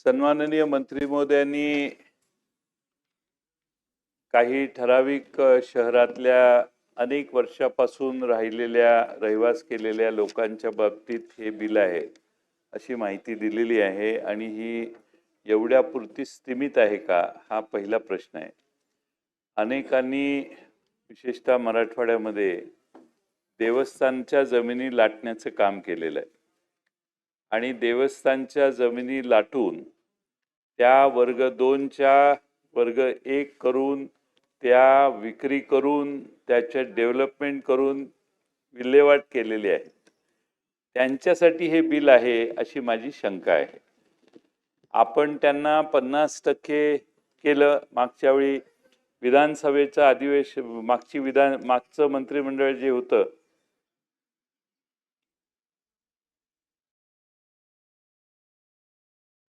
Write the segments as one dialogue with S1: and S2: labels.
S1: सन्माननीय मंत्री महोदयांनी काही ठराविक शहरातल्या अनेक वर्षापासून राहिलेल्या रहिवास केलेल्या लोकांच्या बाबतीत हे बिल आहे अशी माहिती दिलेली आहे आणि ही एवढ्यापुरती सीमित आहे का हा पहिला प्रश्न आहे। अनेकांनी विशेषतः मराठवाड्यामध्ये देवस्थानच्या जमिनी लाटण्याचं काम केलेलं आहे आणि देवस्थानच्या जमिनी लाटून त्या वर्ग 2च्या वर्ग 1 करून त्या विक्री करून त्याचे डेव्हलपमेंट करून विल्हेवाट केलेली आहे। त्यांच्यासाठी हे बिल आहे अशी माझी शंका आहे। आपण त्यांना 50% केलं। मागच्या वेळी विधानसभेचं अधिवेशन मागचं मंत्रिमंडळ जे होतं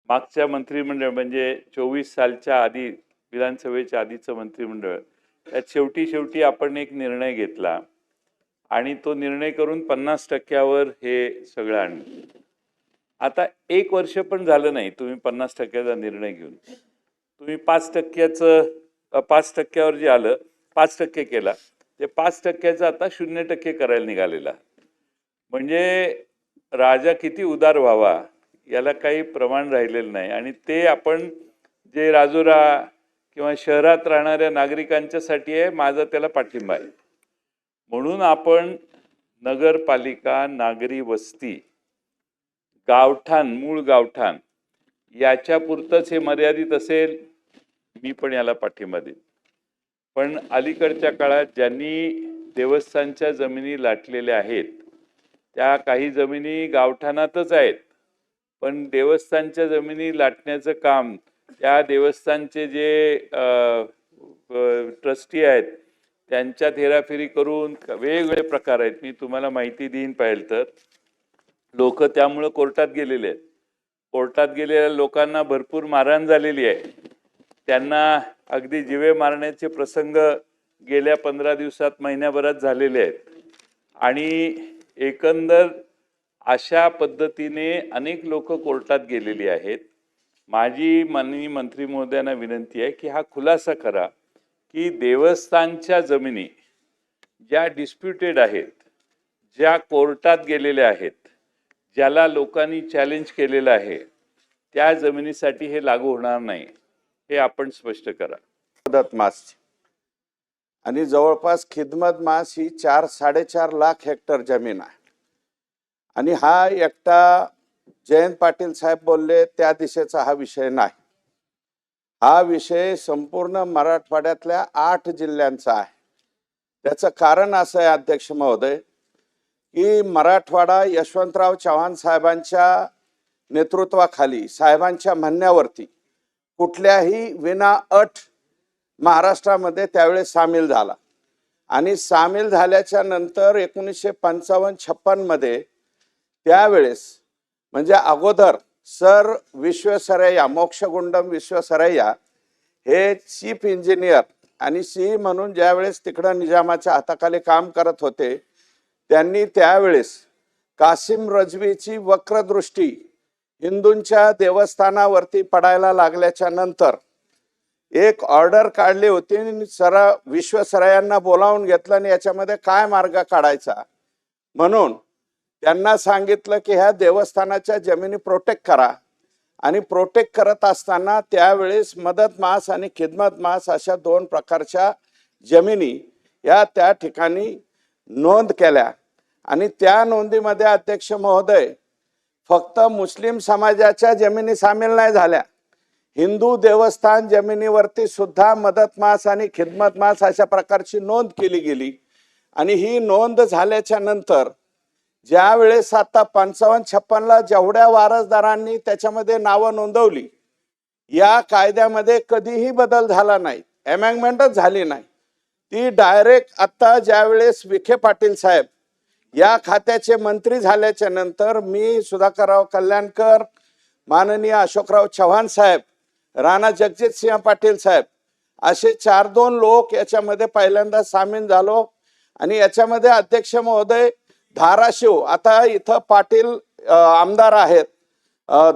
S1: मागच्या मंत्रिमंडळ म्हणजे 24 सालच्या आधी विधानसभेच्या आधीचं मंत्रिमंडळ त्यात शेवटी आपण एक निर्णय घेतला आणि तो निर्णय करून 50%वर हे सगळं आणलं। आता 1 वर्ष पण झालं नाही तुम्ही 50%चा निर्णय घेऊन तुम्ही 5%वर जे आलं 5% केला ते 5%चं आता 0% करायला निघालेला। म्हणजे राजा किती उदार व्हावा याला काही प्रमाण राहिलेलं नाही आणि ते आपण जे राजुरा किंवा शहरात राहणाऱ्या नागरिकांच्यासाठी आहे। माझा त्याला पाठिंबा आहे। म्हणून आपण नगरपालिका नागरी वस्ती गावठाण मूळ गावठाण याच्यापुरतंच हे मर्यादित असेल मी पण याला पाठिंबा देईन। पण अलीकडच्या काळात ज्यांनी देवस्थानच्या जमिनी लाटलेल्या आहेत त्या काही जमिनी गावठाणातच आहेत पण देवस्थानच्या जमिनी लाटण्याचं काम त्या देवस्थानचे जे ट्रस्टी आहेत त्यांच्यात हेराफेरी करून वेगवेगळे प्रकार आहेत। मी तुम्हाला माहिती देईन पाहिजे तर लोक त्यामुळे कोर्टात गेलेले आहेत। कोर्टात गेलेल्या लोकांना भरपूर मारहाण झालेली आहे। त्यांना अगदी जीवे मारण्याचे प्रसंग गेल्या 15 दिवसात महिन्याभरात झालेले आहेत आणि एकंदर अशा पद्धतीने अनेक लोक कोर्टात गेलेली आहेत। माझी माननीय मंत्री महोदयांना विनंती आहे की हा खुलासा करा की देवस्थानच्या जमिनी ज्या डिस्प्युटेड आहेत ज्या कोर्टात गेलेल्या आहेत ज्याला लोकांनी चॅलेंज केलेलं आहे त्या जमिनीसाठी हे लागू होणार नाही हे आपण स्पष्ट करा।
S2: मदत मास आणि जवळपास खिदमत मास ही 4-4.5 लाख हेक्टर जमीन आहे आणि हा एकटा जयंत पाटील साहेब बोलले त्या दिशेचा हा विषय नाही। हा विषय संपूर्ण मराठवाड्यातल्या 8 जिल्ह्यांचा आहे। त्याचं कारण असं आहे अध्यक्ष महोदय की मराठवाडा यशवंतराव चव्हाण साहेबांच्या नेतृत्वाखाली साहेबांच्या म्हणण्यावरती कुठल्याही विना अट महाराष्ट्रामध्ये त्यावेळेस सामील झाला आणि सामील झाल्याच्या नंतर 1955-56 मध्ये त्यावेळेस म्हणजे अगोदर सर विश्वेश्वरैया मोक्षगुंडम विश्वेश्वरैया हे चीफ इंजिनियर आणि सी म्हणून ज्यावेळेस तिकडं निजामाच्या हाताखाली काम करत होते त्यांनी त्यावेळेस कासिम रजवीची वक्रदृष्टी हिंदूंच्या देवस्थानावरती पडायला लागल्याच्या नंतर एक ऑर्डर काढली होती। सर विश्वेश्वरैयांना बोलावून घेतलं आणि याच्यामध्ये काय मार्ग काढायचा म्हणून त्यांना सांगितलं की ह्या देवस्थानाच्या जमिनी प्रोटेक्ट करा आणि प्रोटेक्ट करत असताना त्यावेळेस मदत मास आणि खिदमत मास अशा 2 प्रकारच्या जमिनी या त्या ठिकाणी नोंद केल्या आणि त्या नोंदीमध्ये अध्यक्ष महोदय फक्त मुस्लिम समाजाच्या जमिनी सामील नाही झाल्या। हिंदू देवस्थान जमिनीवरती सुद्धा मदत मास आणि खिदमत मास अशा प्रकारची नोंद केली गेली आणि ही नोंद झाल्याच्या नंतर ज्या वेळेस आता 55-56 ला जेवढ्या वारसदारांनी त्याच्यामध्ये नावं नोंदवली या कायद्यामध्ये कधीही बदल झाला नाही, अमेंडमेंटच झाली नाही। ती डायरेक्ट आता ज्यावेळेस विखे पाटील साहेब या खात्याचे मंत्री झाल्याच्या नंतर मी सुधाकरराव कल्याणकर माननीय अशोकराव चव्हाण साहेब राणा जगजितसिंह पाटील साहेब असे 4-2 लोक याच्यामध्ये पहिल्यांदा सामील झालो आणि याच्यामध्ये अध्यक्ष महोदय धाराशिव आता इथं पाटील आमदार आहेत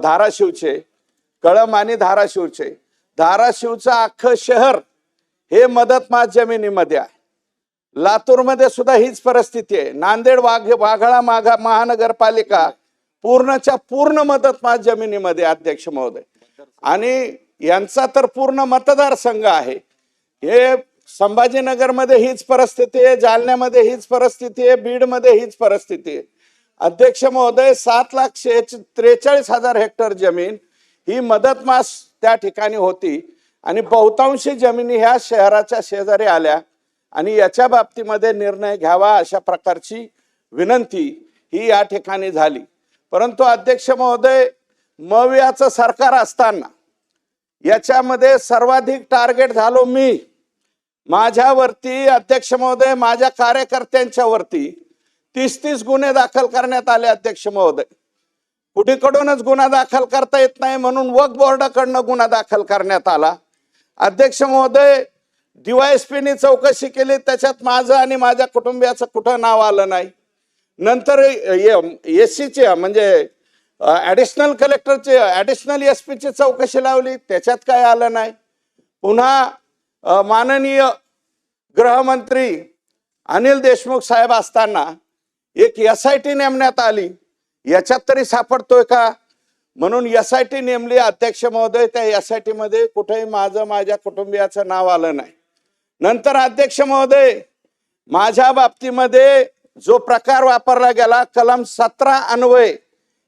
S2: धाराशिवचे कळंब आणि धाराशिवचे. धाराशिवचं अख्खं शहर हे मदत मास जमिनीमध्ये आहे. लातूरमध्ये सुद्धा हीच परिस्थिती आहे. नांदेड वाघाळा महानगरपालिका पूर्णच्या पूर्ण मदत मास जमिनीमध्ये अध्यक्ष महोदय. आणि यांचा तर पूर्ण मतदारसंघ आहे. हे संभाजीनगरमध्ये हीच परिस्थिती आहे, जालन्यामध्ये हीच परिस्थिती आहे, बीडमध्ये हीच परिस्थिती आहे. अध्यक्ष महोदय 7,43,000 हेक्टर जमीन ही मदत मास त्या ठिकाणी होती आणि बहुतांशी जमिनी ह्या शहराच्या शेजारी आल्या आणि याच्या बाबतीमध्ये निर्णय घ्यावा अशा प्रकारची विनंती ही या ठिकाणी झाली. परंतु अध्यक्ष महोदय, मवियाचं सरकार असताना याच्यामध्ये सर्वाधिक टार्गेट झालो मी. माझ्यावरती अध्यक्ष महोदय, माझ्या कार्यकर्त्यांच्या वरती 30 गुन्हे दाखल करण्यात आले. अध्यक्ष महोदय, कुठेकडूनच गुन्हा दाखल करता येत नाही म्हणून वक्फ बोर्डाकडनं गुन्हा दाखल करण्यात आला. अध्यक्ष महोदय, DYSPनी चौकशी केली, त्याच्यात माझं आणि माझ्या कुटुंबियाचं कुठं नाव आलं नाही. नंतर SCचे म्हणजे ऍडिशनल कलेक्टरचे ऍडिशनल SP ची चौकशी लावली, त्याच्यात काय आलं नाही. पुन्हा माननीय गृहमंत्री अनिल देशमुख साहेब असताना एक SIT नेमण्यात आली, याच्यात तरी सापडतोय का म्हणून SIT नेमली. अध्यक्ष महोदय, त्या SIT मध्ये कुठेही माझं माझ्या कुटुंबियाचं नाव आलं नाही. नंतर अध्यक्ष महोदय, माझ्या बाबतीमध्ये जो प्रकार वापरला गेला, कलम 17 अन्वये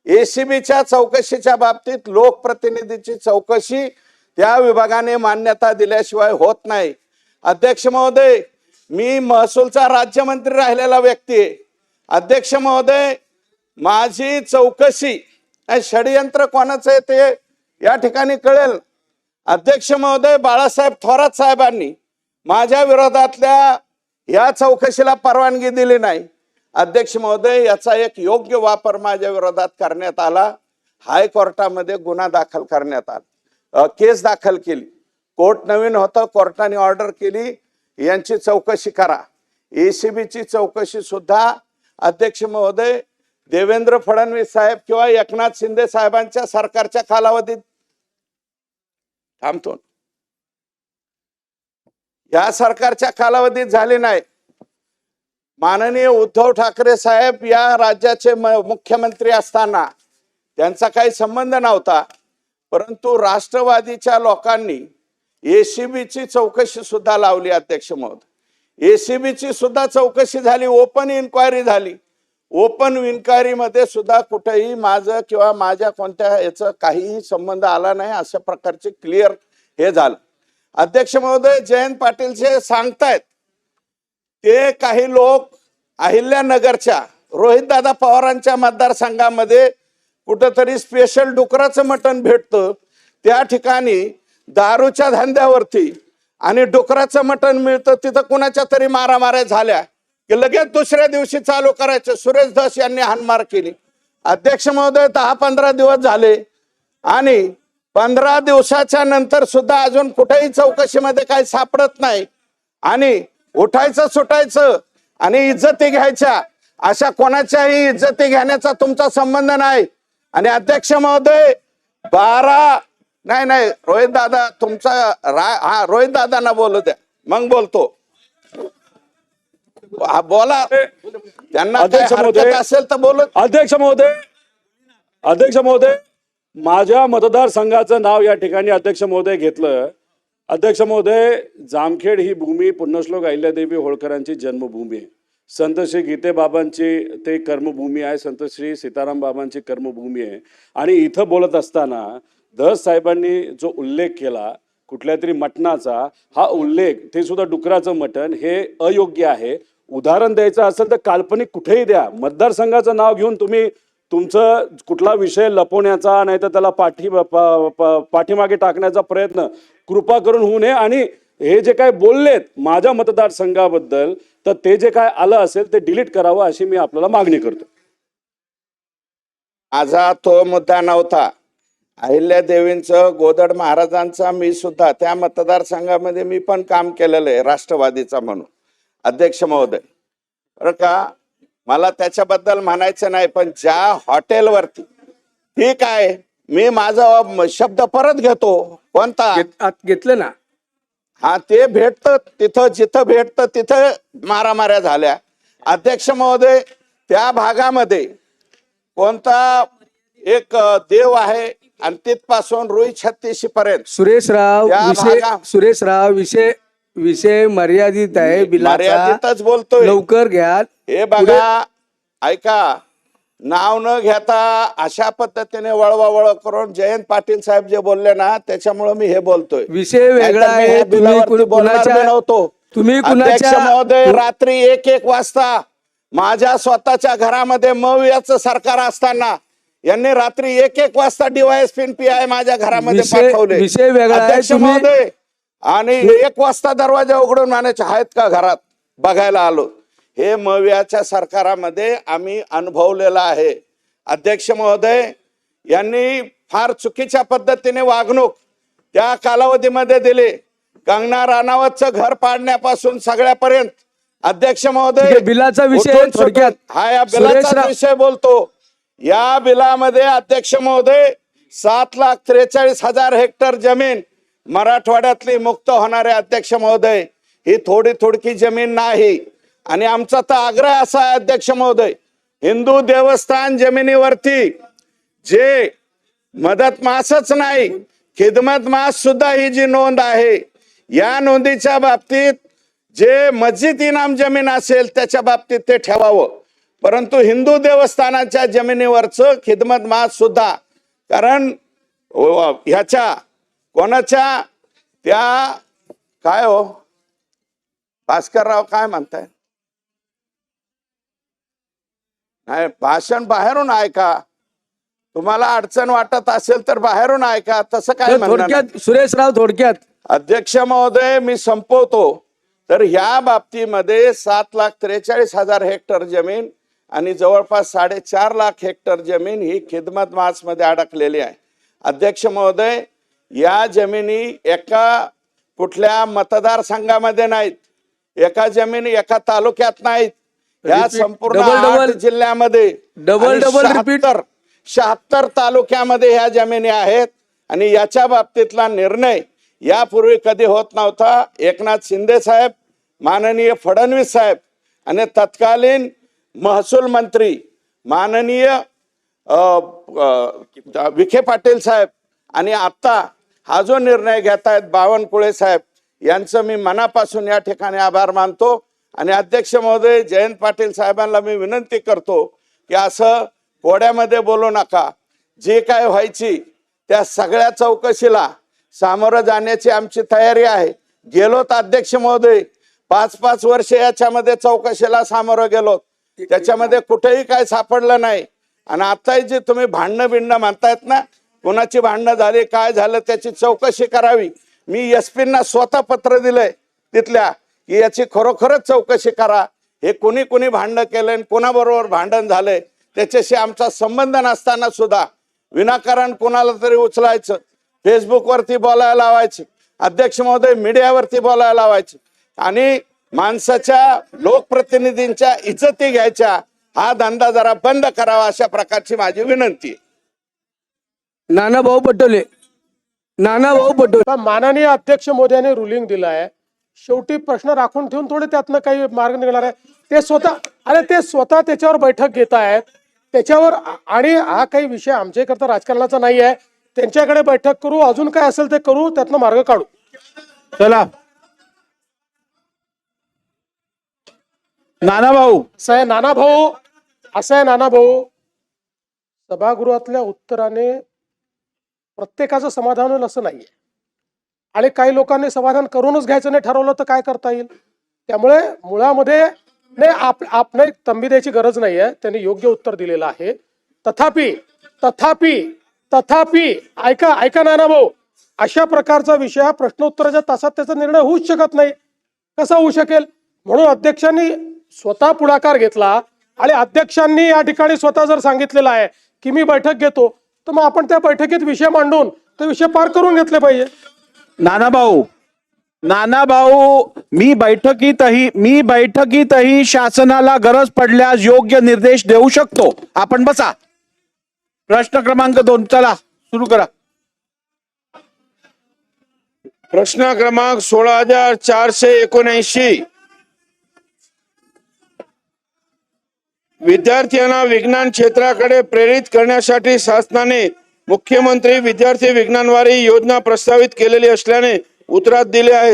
S2: ACBच्या चौकशीच्या बाबतीत लोकप्रतिनिधीची चौकशी त्या विभागाने मान्यता दिल्याशिवाय होत नाही. अध्यक्ष महोदय, मी महसूलचा राज्यमंत्री राहिलेला व्यक्ती आहे. अध्यक्ष महोदय, माझी चौकशी षडयंत्र कोणाचं आहे ते या ठिकाणी कळेल. अध्यक्ष महोदय, बाळासाहेब थोरात साहेबांनी माझ्या विरोधातल्या या चौकशीला परवानगी दिली नाही. अध्यक्ष महोदय, याचा एक योग्य वापर माझ्या विरोधात करण्यात आला. हायकोर्टामध्ये गुन्हा दाखल करण्यात आला, केस दाखल केली. कोर्ट नवीन होतं, कोर्टाने ऑर्डर केली यांची चौकशी करा. ACBची चौकशी सुद्धा अध्यक्ष महोदय देवेंद्र फडणवीस साहेब किंवा एकनाथ शिंदे साहेबांच्या सरकारच्या कालावधीत थांबतो, या सरकारच्या कालावधीत झाली नाही. माननीय उद्धव ठाकरे साहेब या राज्याचे मुख्यमंत्री असताना त्यांचा काही संबंध नव्हता, परंतु राष्ट्रवादीच्या लोकांनी ACBची चौकशी सुद्धा लावली. अध्यक्ष महोदय, ACBची सुद्धा चौकशी झाली, ओपन इन्क्वायरी झाली. ओपन इन्क्वायरी मध्ये सुद्धा कुठेही माझं किंवा माझ्या कोणत्या याचा काहीही संबंध आला नाही, अशा प्रकारचे क्लिअर हे झालं. अध्यक्ष महोदय, जयंत पाटील सांगतायत ते काही लोक अहिल्यानगरच्या रोहितदादा पवारांच्या मतदारसंघामध्ये कुठंतरी स्पेशल डुकराचं मटण भेटतं, त्या ठिकाणी दारूच्या धंद्यावरती आणि डुकराचं मटण मिळतं, तिथं कुणाच्या तरी मारामाऱ्या झाल्या की लगेच दुसऱ्या दिवशी चालू करायचं. सुरेश धस यांनी हाणमार केली. अध्यक्ष महोदय, 10-15 दिवस झाले आणि 15 दिवसाच्या नंतर सुद्धा अजून कुठेही चौकशीमध्ये काही सापडत नाही. आणि उठायचं सुटायचं आणि इज्जती घ्यायच्या, अशा कोणाच्याही इज्जती घेण्याचा तुमचा संबंध नाही. आणि अध्यक्ष महोदय, 12 नाही रोहित दादा तुमचा रोहित दादांना बोलू द्या, मग बोलतो. बोला, त्यांना हरकत असेल तर बोलू.
S3: अध्यक्ष महोदय, माझ्या मतदारसंघाचं नाव या ठिकाणी अध्यक्ष महोदय घेतलं. अध्यक्ष महोदय, जामखेड ही भूमी पुण्यश्लोक अहिल्यादेवी होळकरांची जन्मभूमी आहे. संत श्री गीते बाबांची ते कर्मभूमी आहे, संत श्री सीताराम बाबांची कर्मभूमी आहे. आणि इथं बोलत असताना धस साहेबांनी जो उल्लेख केला कुठल्या तरी मटणाचा, हा उल्लेख ते सुद्धा डुकराचं मटण हे अयोग्य आहे. उदाहरण द्यायचं असेल तर काल्पनिक कुठेही द्या. मतदारसंघाचं नाव घेऊन तुम्ही तुमचं कुठला विषय लपवण्याचा नाही तर त्याला पाठीमागे टाकण्याचा प्रयत्न कृपा करून होऊ नये. आणि हे जे काय बोललेत माझ्या मतदारसंघाबद्दल, तर ते जे काय आलं असेल ते डिलीट करावं अशी मी आपल्याला मागणी करतो.
S2: माझा तो मुद्दा नव्हता. अहिल्यादेवींचं, गोदड महाराजांचा मी सुद्धा त्या मतदारसंघामध्ये मी पण काम केलेलं आहे राष्ट्रवादीचा म्हणून. अध्यक्ष महोदय, बरं का, मला त्याच्याबद्दल म्हणायचं नाही, पण ज्या हॉटेलवरती ठीक आहे मी माझा शब्द परत घेतो. कोणता?
S4: घेतलं ना.
S2: हा, ते भेटतं तिथं, जिथं भेटतं तिथं मारामाऱ्या झाल्या. अध्यक्ष महोदय, त्या भागामध्ये कोणता एक देव आहे आणि तिथपासून रुई 36 पर्यंत
S4: सुरेश राव विषय मर्यादित आहे.
S2: मर्यादितच बोलतोय.
S4: लवकर घ्या.
S2: हे बघा, ऐका, नाव न घेता अशा पद्धतीने वळवावळ करून जयंत पाटील साहेब जे बोलले ना, त्याच्यामुळे मी हे बोलतोय.
S4: विषय वेगळा आहे. तुम्ही
S2: अध्यक्ष महोदय, रात्री 1-1 वाजता माझ्या स्वतःच्या घरामध्ये मवियाचं सरकार असताना यांनी रात्री 1-1 वाजता DYSP PI माझ्या घरामध्ये पाठवले.
S4: विषय वेगळा आहे.
S2: अध्यक्ष महोदय, आणि 1 वाजता दरवाजा उघडून म्हणायचे आहेत का घरात, बघायला आलो. हे मवियाच्या सरकारामध्ये आम्ही अनुभवलेलं आहे. अध्यक्ष महोदय, यांनी फार चुकीच्या पद्धतीने वागणूक त्या कालावधीमध्ये दिली. कंगना राणावतचं घर पाडण्यापासून सगळ्यापर्यंत. अध्यक्ष महोदय,
S4: बिलाचा विषय थोडक्यात.
S2: हा, या बिलाचा विषय बोलतो. या बिलामध्ये अध्यक्ष महोदय 7,43,000 हेक्टर जमीन मराठवाड्यातली मुक्त होणारे. अध्यक्ष महोदय, ही थोडी जमीन नाही. आणि आमचा तर आग्रह असा आहे अध्यक्ष महोदय, हिंदू देवस्थान जमिनीवरती जे मदत मासच नाही, खिदमत मास सुद्धा ही जी नोंद आहे, या नोंदीच्या बाबतीत जे मस्जिद इनाम जमीन असेल त्याच्या बाबतीत ते ठेवावं. परंतु हिंदू देवस्थानाच्या जमिनीवरचं खिदमत मास सुद्धा, कारण ह्याच्या कोणाच्या त्या काय हो भास्करराव काय म्हणताय, नाही, भाषण बाहेरून ऐका. तुम्हाला अडचण वाटत असेल तर बाहेरून ऐका. तसं काय
S4: थोडक्यात सुरेश राव, थोडक्यात.
S2: अध्यक्ष महोदय, मी संपवतो. तर ह्या बाबतीमध्ये 7,43,000 हेक्टर जमीन आणि जवळपास 4.5 लाख हेक्टर जमीन ही खिदमत मास मध्ये अडकलेली आहे. अध्यक्ष महोदय, या जमिनी एका कुठल्या मतदारसंघामध्ये नाहीत, एका जमिनी एका तालुक्यात नाहीत, या संपूर्ण 8 जिल्ह्यामध्ये 76 तालुक्यामध्ये ह्या जमिनी आहेत. आणि याच्या बाबतीतला निर्णय यापूर्वी कधी होत नव्हता. एकनाथ शिंदे साहेब, माननीय फडणवीस साहेब आणि तत्कालीन महसूल मंत्री माननीय विखे पाटील साहेब आणि आता हा जो निर्णय घेत आहेत बावनकुळे साहेब, यांचं मी मनापासून या ठिकाणी आभार मानतो. आणि अध्यक्ष महोदय, जयंत पाटील साहेबांना मी विनंती करतो की असं कोड्यामध्ये बोलू नका. जे काय व्हायची त्या सगळ्या चौकशीला सामोरं जाण्याची आमची तयारी आहे. गेलो तर अध्यक्ष महोदय 5-5 वर्ष याच्यामध्ये चौकशीला सामोरं गेलो, त्याच्यामध्ये कुठेही काय सापडलं नाही. आणि आता जे तुम्ही भांडणं बिंडणं म्हणतायत ना, कोणाची भांडणं झाली, काय झालं, त्याची चौकशी करावी. मी SP-ना स्वतः पत्र दिलंय तिथल्या की याची खरोखरच चौकशी करा. हे कोणी भांडण केलंय, कोणाबरोबर भांडण झालंय, त्याच्याशी आमचा संबंध नसताना सुद्धा विनाकारण कोणाला तरी उचलायचं, फेसबुकवरती बोलायला लावायचं, अध्यक्ष महोदय मीडियावरती बोलायला लावायचं आणि माणसाच्या लोकप्रतिनिधींच्या इज्जती घ्यायच्या, हा धंदा जरा बंद करावा, अशा प्रकारची माझी विनंती आहे.
S4: नानाभाऊ पटोले.
S5: माननीय अध्यक्ष मोदयांनी रुलिंग दिलं आहे. शेवटी प्रश्न राखून ठेवून थोडे त्यातनं काही मार्ग निघणार आहे. ते स्वतः त्याच्यावर बैठक घेत आहेत त्याच्यावर. आणि हा काही विषय आमच्याकरता राजकारणाचा नाही आहे. त्यांच्याकडे बैठक करू, अजून काय असेल ते करू, त्यातनं मार्ग काढू.
S6: चला नानाभाऊ.
S5: असं आहे नानाभाऊ, सभागृहातल्या उत्तराने प्रत्येकाचं समाधान होईल असं नाहीये. आणि काही लोकांनी समाधान करूनच घ्यायचं नाही ठरवलं तर काय करता येईल. त्यामुळे मुळामध्ये नाही तंबी द्यायची गरज नाहीये. त्यांनी योग्य उत्तर दिलेलं आहे. तथापि ऐका नानाभाऊ, अशा प्रकारचा विषय प्रश्नोत्तराच्या तासात त्याचा निर्णय होऊच शकत नाही. कसा होऊ शकेल? म्हणून अध्यक्षांनी स्वतः पुढाकार घेतला आणि अध्यक्षांनी या ठिकाणी स्वतः जर सांगितलेलं आहे की मी बैठक घेतो, तर मग आपण त्या बैठकीत विषय मांडून ते विषय पार करून घेतले पाहिजे.
S6: नानाभाऊ, मी बैठकीतही शासनाला गरज पडल्यास योग्य निर्देश देऊ शकतो. आपण बसा. प्रश्न क्रमांक 2, चला सुरू करा.
S7: प्रश्न क्रमांक 16,479. विद्यार्थ्यांना विज्ञान क्षेत्राकडे प्रेरित करण्यासाठी शासनाने मुख्यमंत्री विद्यार्थी विज्ञानवारी योजना प्रस्तावित केलेली असल्याने उत्तरात दिले आहे.